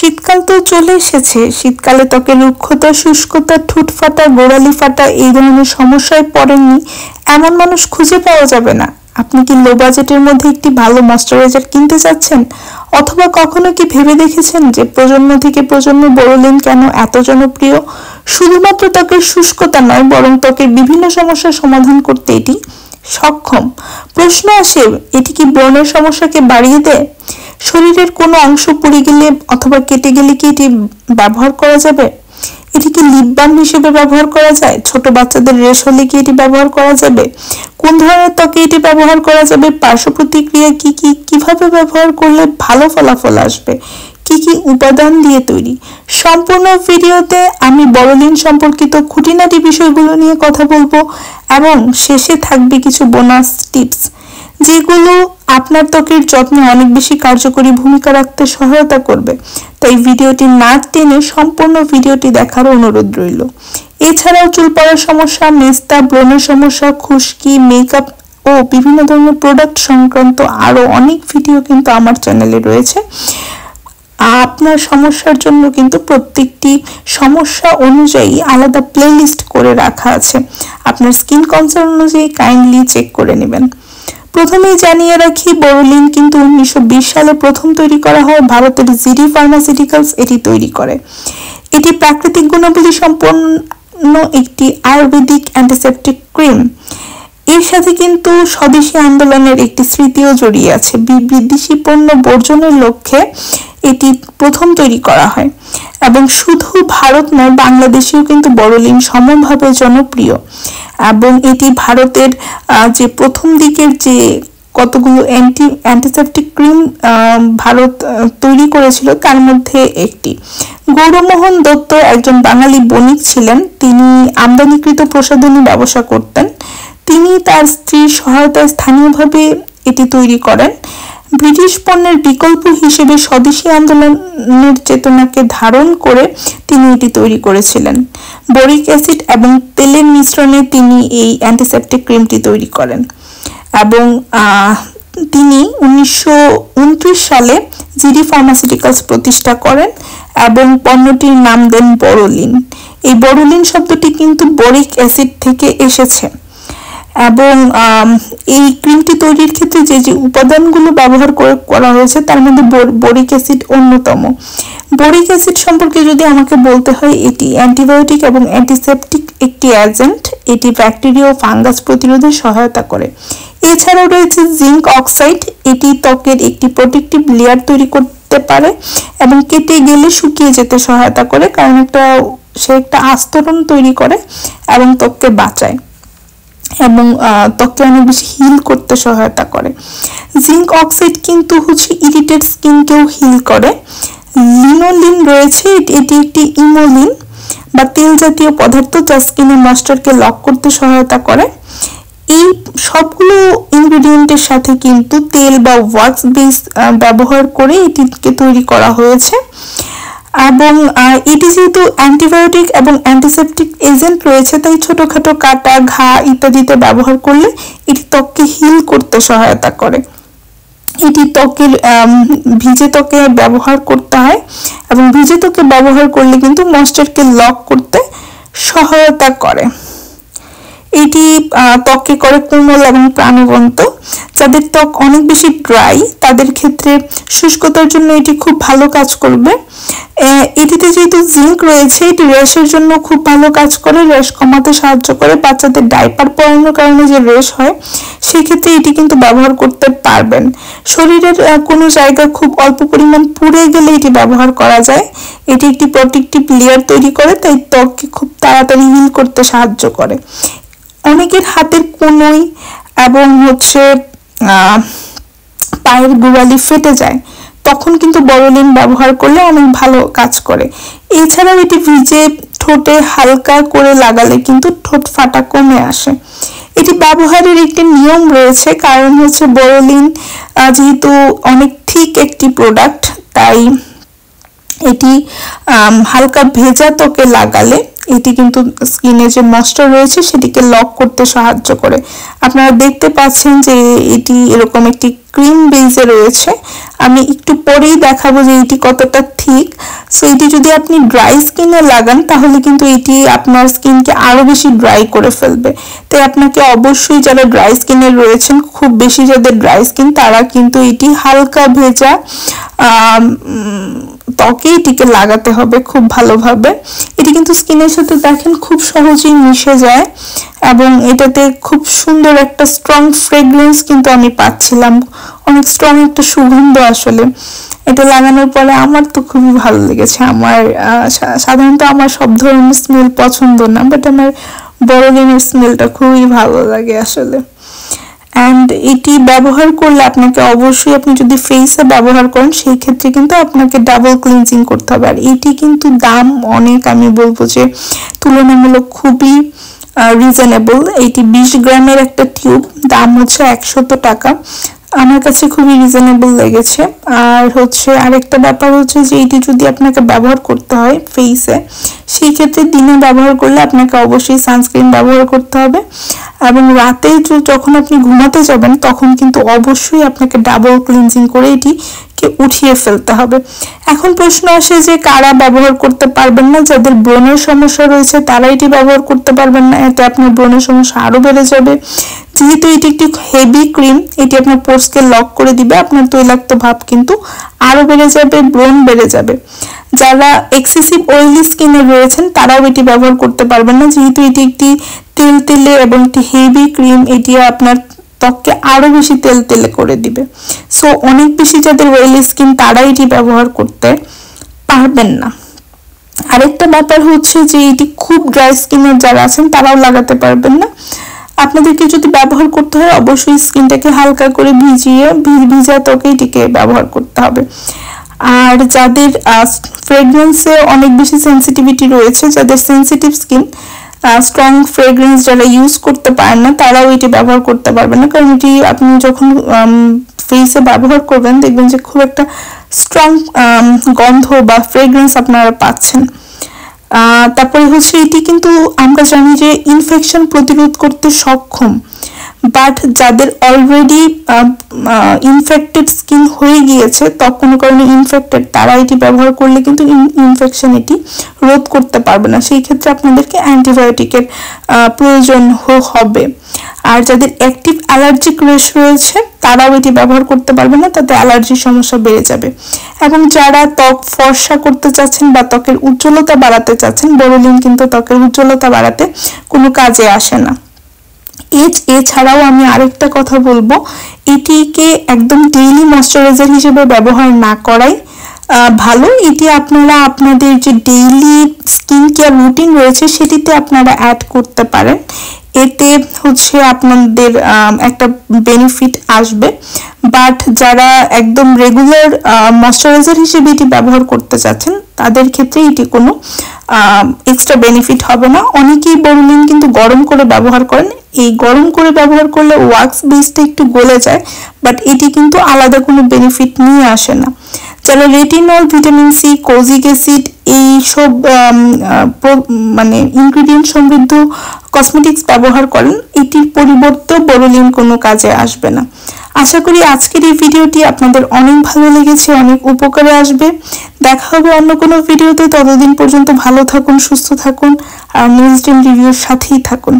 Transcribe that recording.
শীতকাল তো চলে এসেছে। শীতকালে ত্বকের রুক্ষতা, শুষ্কতা, ঠোঁট ফাটা, গোড়ালি ফাটা এই ধরনের সমস্যায় পড়েননি এমন মানুষ খুঁজে পাওয়া যাবে না। আপনি কি লো বাজেটের মধ্যে একটি ভালো ময়শ্চারাইজার কিনতে চাচ্ছেন, অথবা কখনো কি ভেবে দেখেছেন যে প্রজন্ম থেকে প্রজন্ম বোরোলিন কেন এত জনপ্রিয়? শুধুমাত্র ত্বকের শুষ্কতা নয়, বরং ত্বকের বিভিন্ন সমস্যার সমাধান করতে এটি সক্ষম। প্রশ্ন আসে, এটি কি ব্রণের সমস্যাকে বাড়িয়ে দেয়? শরীরের কোনো অংশ পুড়ে গেলে অথবা কেটে গেলে কি এটি ব্যবহার করা যাবে? এটি কি লিপ বাম হিসেবে ব্যবহার করা যায়? ছোট বাচ্চাদের রেশ হলে কি এটি ব্যবহার করা যাবে? কোন ধরনের ত্বকে এটি ব্যবহার করা যাবে? পার্শ্ব প্রতিক্রিয়া কি কি? কিভাবে ব্যবহার করলে ভালো ফলাফল আসবে? কি কি উপাদান দিয়ে তৈরি? সম্পূর্ণ ভিডিওতে আমি বোরোলিন সম্পর্কিত খুঁটিনাটি বিষয়গুলো নিয়ে কথা বলবো, এবং শেষে থাকবে কিছু বোনাস টিপস যেগুলো আপনার ত্বকের যত্নে অনেক বেশি কার্যকরী ভূমিকা রাখতে সহায়তা করবে। তাই ভিডিওটি না টেনে সম্পূর্ণ ভিডিওটি দেখার অনুরোধ রইল। এছাড়াও চুল পড়ার সমস্যা, মেস্তা, ব্রণের সমস্যা, খুশকি, মেকআপ ও বিভিন্ন ধরনের প্রোডাক্ট সংক্রান্ত আরো অনেক ভিডিও কিন্তু আমার চ্যানেলে রয়েছে। আপনার সমস্যার জন্য কিন্তু প্রত্যেকটি সমস্যা অনুযায়ী আলাদা প্লেলিস্ট করে রাখা আছে। আপনার স্কিন কনসার্ন অনুযায়ী কাইন্ডলি চেক করে নেবেন। প্রথমেই জানিয়ে রাখি, বোরোলিন কিন্তু 1920 সালে প্রথম তৈরি করা হয়। ভারতের জিডি ফার্মাসিউটিক্যালস এটি তৈরি করে। এটি প্রাকৃতিক গুণাবলী সম্পন্ন একটি আয়ুর্বেদিক অ্যান্টিসেপটিক ক্রিম। এর সাথে কিন্তু স্বদেশী আন্দোলনের একটি স্মৃতিও জড়িয়ে আছে। বিদেশি পণ্য বর্জনের লক্ষ্যে এটি প্রথম তৈরি করা হয়, এবং শুধু ভারত নয়, বাংলাদেশেও কিন্তু বোরোলিন সমভাবে জনপ্রিয়। এবং এটি ভারতের যে প্রথম দিকের যে কতগুলো অ্যান্টিসেপটিক ক্রিম ভারত তৈরি করেছিল তার মধ্যে একটি। গৌরমোহন দত্ত একজন বাঙালি বণিক ছিলেন। তিনি আমদানিকৃত প্রসাধনী ব্যবসা করতেন। তিনি তার স্ত্রীর সহায়তায় স্থানীয়ভাবে এটি তৈরি করেন। ব্রিটিশ পণ্যের বিকল্প হিসেবে স্বদেশী আন্দোলনের চেতনাকে ধারণ করে তিনি এটি তৈরি করেছিলেন। বোরিক অ্যাসিড এবং তেলের মিশ্রণে তিনি এই অ্যান্টিসেপটিক ক্রিমটি তৈরি করেন, এবং তিনি 1929 সালে জিডি ফার্মাসিউটিক্যালস প্রতিষ্ঠা করেন এবং পণ্যটির নাম দেন বোরোলিন। এই বোরোলিন শব্দটি কিন্তু বোরিক অ্যাসিড থেকে এসেছে, এবং এই ক্রিমটি তৈরির ক্ষেত্রে যে যে উপাদানগুলো ব্যবহার করা হয়েছে তার মধ্যে বোরিক অ্যাসিড অন্যতম। বোরিক অ্যাসিড সম্পর্কে যদি আমাকে বলতে হয়, এটি অ্যান্টিবায়োটিক এবং অ্যান্টিসেপটিক একটি এজেন্ট। এটি ব্যাকটেরিয়া ও ফাঙ্গাস প্রতিরোধে সহায়তা করে। এছাড়াও রয়েছে জিঙ্ক অক্সাইড। এটি ত্বকের একটি প্রোটেক্টিভ লেয়ার তৈরি করতে পারে এবং কেটে গেলে শুকিয়ে যেতে সহায়তা করে, কারণ সে একটা আস্তরণ তৈরি করে এবং ত্বককে বাঁচায় এবং ত্বককে অনেক বেশি হিল করতে সহায়তা করে। জিঙ্ক অক্সাইড কিন্তু ইরিটেড স্কিনকেও হিল করে। লিনোলিন রয়েছে, এটি একটি ইমোলিন বা তেল জাতীয় পদার্থ যা স্কিনের ময়েশ্চারকে লক করতে সহায়তা করে। এই সবগুলো ইনগ্রেডিয়েন্টের সাথে কিন্তু তেল বা ওয়াক্স বেস ব্যবহার করে এটিকে তৈরি করা হয়েছে, এবং এটি যেহেতু অ্যান্টিবায়োটিক এবং অ্যান্টিসেপটিক এজেন্ট রয়েছে, তাই ছোটখাটো কাটা, ঘা ইত্যাদিতে ব্যবহার করলে এটি ত্বককে হিল করতে সহায়তা করে। এটি ত্বকের ভিজে ত্বকে ব্যবহার করতে হয়, এবং ভিজে ত্বকে ব্যবহার করলে কিন্তু ময়েশ্চারকে লক করতে সহায়তা করে। এটি ত্বককে করে কোমল এবং প্রাণবন্ত। যাদের ত্বক অনেক বেশি ড্রাই তাদের ক্ষেত্রে শুষ্কতার জন্য এটি খুব ভালো কাজ করবে। এটিতে যেহেতু জিঙ্ক রয়েছে, এটি র্যাশের জন্য খুব ভালো কাজ করে, র্যাশ কমাতে সাহায্য করে। বাচ্চাদের ডাইপার পরানোর কারণে যে র্যাশ হয় সেক্ষেত্রে এটি কিন্তু ব্যবহার করতে পারবেন। শরীরের কোনো জায়গা খুব অল্প পরিমাণ পুড়ে গেলে এটি ব্যবহার করা যায়। এটি একটি প্রোটেক্টিভ লেয়ার তৈরি করে, তাই ত্বককে খুব তাড়াতাড়ি হিল করতে সাহায্য করে। অনেকের হাতের কনুই এবং পায়ের গোড়ালি ফেটে যায়, তখন কিন্তু বোরোলিন ব্যবহার করলে অনেক ভালো কাজ করে। এছাড়াও এটি ভিজে ঠোঁটে হালকা করে লাগালে কিন্তু ঠোঁট ফাটা কমে আসে। এটি ব্যবহারের একটি নিয়ম রয়েছে, কারণ বোরোলিন যেহেতু অনেক থিক একটি প্রোডাক্ট, তাই এটি হালকা ভেজা ত্বকে লাগালে এটি কিন্তু স্কিনে যে ময়েশ্চার রয়েছে সেটিকে লক করতে সাহায্য করে। আপনারা দেখতে পাচ্ছেন যে এটি এরকম একটি ক্রিম বেসে রয়েছে। আমি একটু পরেই দেখাবো যে এটি কতটা থিক। সো এটি যদি আপনি ড্রাই স্কিনে লাগান তাহলে কিন্তু এটি আপনার স্কিনকে আরো বেশি ড্রাই করে ফেলবে। তাই আপনাকে অবশ্যই যারা ড্রাই স্কিনে রয়েছেন, খুব বেশি যাদের ড্রাই স্কিন, তারা কিন্তু এটি হালকা ভেজা ত্বকে এটিকে লাগাতে হবে খুব ভালোভাবে। এটি কিন্তু স্কিনের সাথে দেখেন খুব সহজেই মিশে যায় এবং এটাতে খুব সুন্দর একটা স্ট্রং ফ্রেগ্রেন্স কিন্তু আমি পাচ্ছিলাম, অনেক স্ট্রং একটা সুগন্ধ। আসলে এটা লাগানোর পরে আমার তো খুবই ভালো লেগেছে। আমার সাধারণত আমার সব ধরনের স্মেল পছন্দ না, বাট আমার বড়লিনের স্মেলটা খুবই ভালো লাগে আসলে। অ্যান্ড এটি ব্যবহার করলে আপনাকে অবশ্যই, আপনি যদি ফেসে ব্যবহার করেন সেই ক্ষেত্রে কিন্তু আপনাকে ডাবল ক্লিনজিং করতে হবে। আর এটি কিন্তু দাম অনেক, আমি বলবো যে তুলনামূলক খুবই রিজনেবল। এটি 20 গ্রামের একটা টিউব, দাম হচ্ছে 100 টাকা। আমার কাছে খুবই রিজনেবল লেগেছে। আর হচ্ছে আরেকটা ব্যাপার হচ্ছে যে এটি যদি আপনাকে ব্যবহার করতে হয় ফেসে, সেই ক্ষেত্রে দিনে ব্যবহার করলে আপনাকে অবশ্যই সানস্ক্রিন ব্যবহার করতে হবে এবং রাতে যখন আপনি ঘুমাতে যাবেন তখন কিন্তু অবশ্যই আপনাকে ডাবল ক্লিনজিং করে এটিকে উঠিয়ে ফেলতে হবে। এখন প্রশ্ন আসে যে কারা ব্যবহার করতে পারবেন না? যাদের ব্রণের সমস্যা রয়েছে তারা এটি ব্যবহার করতে পারবেন না, এতে আপনার ব্রণের সমস্যা আরো বেড়ে যাবে। যেহেতু এটি একটি হেভি ক্রিম, এটি আপনার পোর্সকে লক করে দিবে, আপনার তৈলাক্ত ভাব কিন্তু আরো বেড়ে যাবে, ব্রণ বেড়ে যাবে। যারা এক্সেসিভ অয়েলি স্কিনে রয়েছেন তারাও এটি ব্যবহার করতে পারবেন না, যেহেতু এটি একটি তেলতেলে এবং একটি হেভি ক্রিম, এটি আপনার ত্বককে আরো বেশি তেলতেলে করে দিবে। সো অনেক বেশি যাদের অয়েলি স্কিন তারা এটি ব্যবহার করতে পারবেন না। আরেকটা ব্যাপার হচ্ছে যে এটি খুব ড্রাই স্কিনের যারা আছেন তারাও লাগাতে পারবেন না। আপনাদেরকে যদি ব্যবহার করতে হয় অবশ্যই স্কিনটাকে হালকা করে ভিজিয়ে ভিজা ত্বকে এটিকে ব্যবহার করতে হবে। আর যাদের ফ্রেগ্রেন্সে অনেক বেশি সেন্সিটিভিটি রয়েছে, যাদের সেন্সিটিভ স্কিন, স্ট্রং ফ্রেগ্রেন্স যারা ইউজ করতে পারেন না তারাও এটি ব্যবহার করতে পারবেন না, কারণ এটি আপনি যখন ফেসে ব্যবহার করবেন দেখবেন যে খুব একটা স্ট্রং গন্ধ বা ফ্রেগ্রেন্স আপনারা পাচ্ছেন। তারপরে হচ্ছে এটি কিন্তু আমরা জানি যে ইনফেকশন প্রতিরোধ করতে সক্ষম, বাট যাদের অলরেডি ইনফেক্টেড স্কিন হয়ে গিয়েছে, কোনো কারণে ইনফেক্টেড, তারা এটি ব্যবহার করলে কিন্তু ইনফেকশন এটি রোধ করতে পারবে না। সেই ক্ষেত্রে আপনাদেরকে অ্যান্টিবায়োটিকের প্রয়োজন হবে। আর যাদের অ্যাক্টিভ অ্যালার্জিক রেশ রয়েছে তারাও এটি ব্যবহার করতে পারবে না, তাতে অ্যালার্জির সমস্যা বেড়ে যাবে। এবং যারা ত্বক ফর্সা করতে চাচ্ছেন বা ত্বকের উজ্জ্বলতা বাড়াতে চাচ্ছেন, বোরোলিন কিন্তু ত্বকের উজ্জ্বলতা বাড়াতে কোনো কাজে আসে না। এছাড়াও আমি আরেকটা কথা বলবো, এটিকে একদম ডেইলি ময়শ্চারাইজার হিসেবে ব্যবহার না করাই ভালো। এটি আপনারা আপনাদের যে ডেইলি স্কিন কেয়ার রুটিন রয়েছে সেটিতে আপনারা অ্যাড করতে পারেন, এতে হচ্ছে আপনাদের একটা বেনিফিট আসবে। বাট যারা একদম রেগুলার ময়শ্চারাইজার হিসেবে এটি ব্যবহার করতে চাচ্ছেন তাদের ক্ষেত্রে এটি কোনো এক্সট্রা বেনিফিট হবে না। অনেকেই বোরোলিন কিন্তু গরম করে ব্যবহার করেন, এই গরম করে ব্যবহার করলে ওয়াক্স বেসটা একটু গলে যায়, বাট এটি কিন্তু আলাদা কোনো বেনিফিট নিয়ে আসে না। যারা retinol, vitamin C, kojic acid এইসব মানে ইনগ্রিডিয়েন্ট সমৃদ্ধ কসমেটিক্স ব্যবহার করেন, এটির পরিবর্তে বোরোলিন কোনো কাজে আসবে না। আশা করি আজকের এই ভিডিওটি আপনাদের অনেক ভালো লেগেছে, অনেক উপকারে আসবে। দেখা হবে অন্য কোনো ভিডিওতে, ততদিন পর্যন্ত ভালো থাকুন, সুস্থ থাকুন আর নিউজ ড্রিম রিভিউর সাথেই থাকুন।